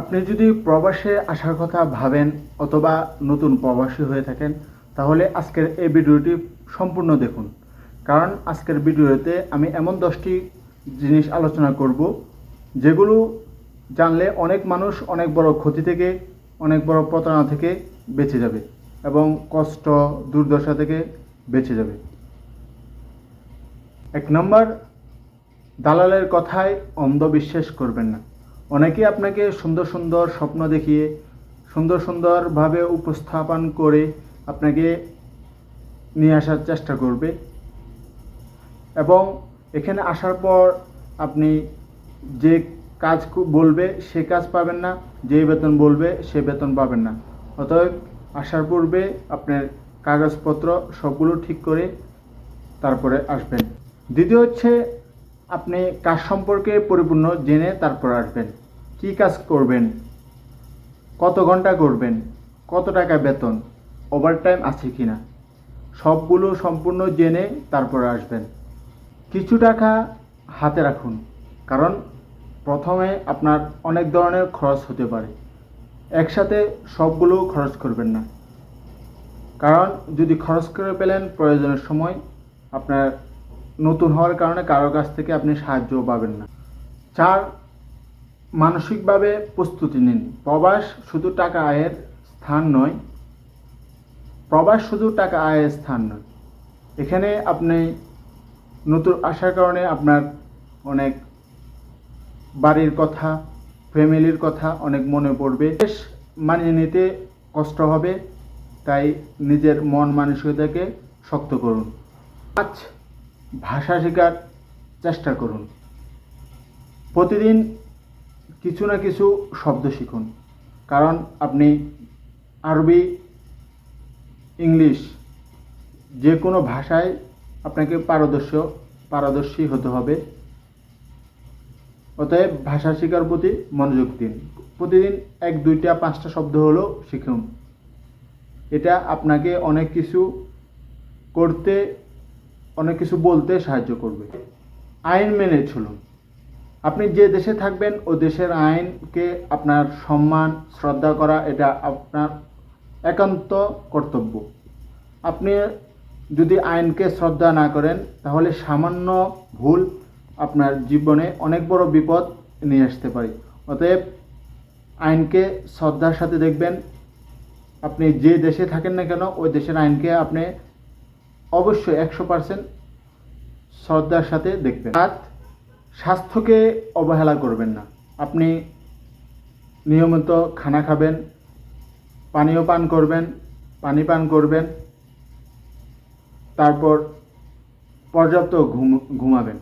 আপনি যদি প্রবাসে আসার কথা ভাবেন অথবা নতুন প্রবাসী হয়ে থাকেন, তাহলে আজকের এই ভিডিওটি সম্পূর্ণ দেখুন। কারণ আজকের ভিডিওতে আমি এমন 10টি জিনিস আলোচনা করব যেগুলো জানলে অনেক মানুষ অনেক বড় ক্ষতি থেকে, অনেক বড় প্রতারণা থেকে বেঁচে যাবে এবং কষ্ট দুর্দশা থেকে বেঁচে যাবে। 1 নম্বর, দালালের কথায় অন্ধবিশ্বাস করবেন না। অনেকেই আপনাকে সুন্দর সুন্দর স্বপ্ন দেখিয়ে সুন্দরভাবে উপস্থাপন করে আপনাকে নিয়ে আসার চেষ্টা করবে এবং এখানে আসার পর আপনি যে কাজ বলবে সে কাজ পাবেন না, যে বেতন বলবে সে বেতন পাবেন না। অতএব আসার পূর্বে আপনার কাগজপত্র সবগুলো ঠিক করে তারপরে আসবেন। দ্বিতীয় হচ্ছে, আপনি কাজ সম্পর্কে পরিপূর্ণ জেনে তারপর আসবেন। কি কাজ করবেন, কত ঘন্টা করবেন, কত টাকা বেতন, ওভারটাইম আছে কি না, সবগুলো সম্পূর্ণ জেনে তারপর আসবেন। কিছু টাকা হাতে রাখুন, কারণ প্রথমে আপনার অনেক ধরনের খরচ হতে পারে। একসাথে সবগুলো খরচ করবেন না, কারণ যদি খরচ করে ফেলেন প্রয়োজনের সময় আপনার নতুন হওয়ার কারণে কারো কাছ থেকে আপনি সাহায্যও পাবেন না। 4, মানসিকভাবে প্রস্তুতি নিন। প্রবাস শুধু টাকা আয়ের স্থান নয়। এখানে আপনি নতুন আসার কারণে আপনার অনেক বাড়ির কথা, ফ্যামিলির কথা অনেক মনে পড়বে। বেশ মানিয়ে নিতে কষ্ট হবে, তাই নিজের মন মানসিকতাকে শক্ত করুন। 5, ভাষা শেখার চেষ্টা করুন। প্রতিদিন কিছু না কিছু শব্দ শিখুন, কারণ আপনি আরবি, ইংলিশ যে কোনো ভাষায় আপনাকে পারদর্শী হতে হবে। অতএব ভাষা শেখার প্রতি মনোযোগ দিন। প্রতিদিন 1, 2টা 5টা শব্দ হলেও শিখুন। এটা আপনাকে অনেক কিছু করতে, অনেক কিছু বলতে সাহায্য করবে। আইন মেনে চলুন। আপনি যে দেশে থাকবেন ও দেশের আইনকে আপনার সম্মান শ্রদ্ধা করা এটা আপনার একান্ত কর্তব্য। আপনি যদি আইনকে শ্রদ্ধা না করেন তাহলে সামান্য ভুল আপনার জীবনে অনেক বড় বিপদ নিয়ে আসতে পারে। অতএব আইনকে শ্রদ্ধার সাথে দেখবেন। আপনি যে দেশে থাকেন না কেন ওই দেশের আইনকে আপনি অবশ্যই 100% শ্রদ্ধার সাথে দেখবেন। 7, স্বাস্থ্যকে অবহেলা করবেন না। আপনি নিয়মিত খানা খাবেন, পানি পান করবেন, তারপর পর্যাপ্ত ঘুমাবেন।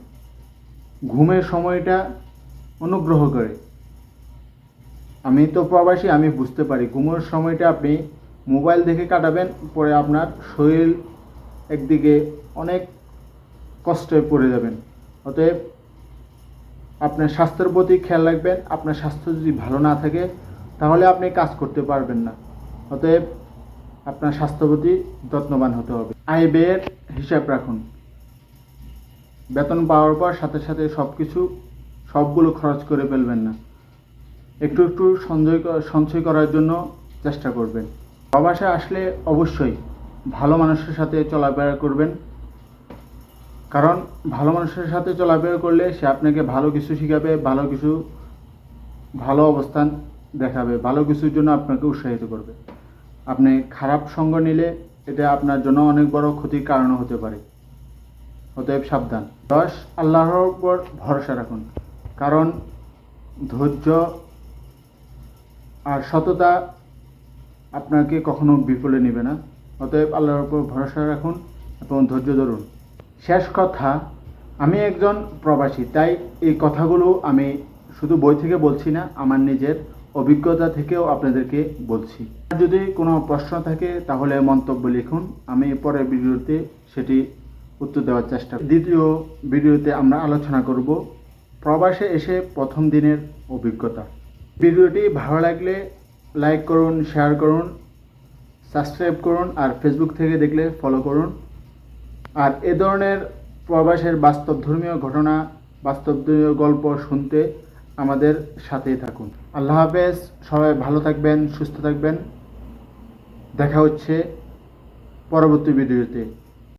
ঘুমের সময়টা অনুগ্রহ করে, আমি তো প্রবাসী, আমি বুঝতে পারি, ঘুমের সময়টা আপনি মোবাইল দেখে কাটাবেন, পরে আপনার শরীর একদিকে অনেক কষ্টে পড়ে যাবেন। অতএব আপনার স্বাস্থ্যের প্রতি খেয়াল রাখবেন। আপনার স্বাস্থ্য যদি ভালো না থাকে তাহলে আপনি কাজ করতে পারবেন না। অতএব আপনার স্বাস্থ্যের প্রতি যত্নবান হতে হবে। আয় ব্যয়ের হিসাব রাখুন। বেতন পাওয়ার পর সাথে সাথে সবগুলো খরচ করে ফেলবেন না। একটু একটু সঞ্চয় করার জন্য চেষ্টা করবেন। প্রবাসে আসলে অবশ্যই ভালো মানুষের সাথে চলাফেরা করবেন, কারণ ভালো মানুষের সাথে চলাফেরা করলে সে আপনাকে ভালো কিছু শিখাবে, ভালো অবস্থান দেখাবে, ভালো কিছুর জন্য আপনাকে উৎসাহিত করবে। আপনি খারাপ সঙ্গ নিলে এটা আপনার জন্য অনেক বড় ক্ষতির কারণ হতে পারে। অতএব সাবধান। 10, আল্লাহর উপর ভরসা রাখুন, কারণ ধৈর্য আর সততা আপনাকে কখনো বিফলে নেবে না। অতএব আল্লাহর উপর ভরসা রাখুন এবং ধৈর্য ধরুন। শেষ কথা, আমি একজন প্রবাসী, তাই এই কথাগুলো আমি শুধু বই থেকে বলছি না, আমার নিজের অভিজ্ঞতা থেকেও আপনাদেরকে বলছি। যদি কোনো প্রশ্ন থাকে তাহলে মন্তব্য লিখুন, আমি পরের ভিডিওতে সেটি উত্তর দেওয়ার চেষ্টা করব। দ্বিতীয় ভিডিওতে আমরা আলোচনা করব প্রবাসে এসে প্রথম দিনের অভিজ্ঞতা। ভিডিওটি ভালো লাগলে লাইক করুন, শেয়ার করুন, সাবস্ক্রাইব করুন, আর ফেসবুক থেকে দেখলে ফলো করুন। আর এ ধরনের প্রবাসের বাস্তবধর্মীয় ঘটনা, বাস্তবধর্মীয় গল্প শুনতে আমাদের সাথেই থাকুন। আল্লাহ হাফেজ। সবাই ভালো থাকবেন, সুস্থ থাকবেন। দেখা হচ্ছে পরবর্তী ভিডিওতে।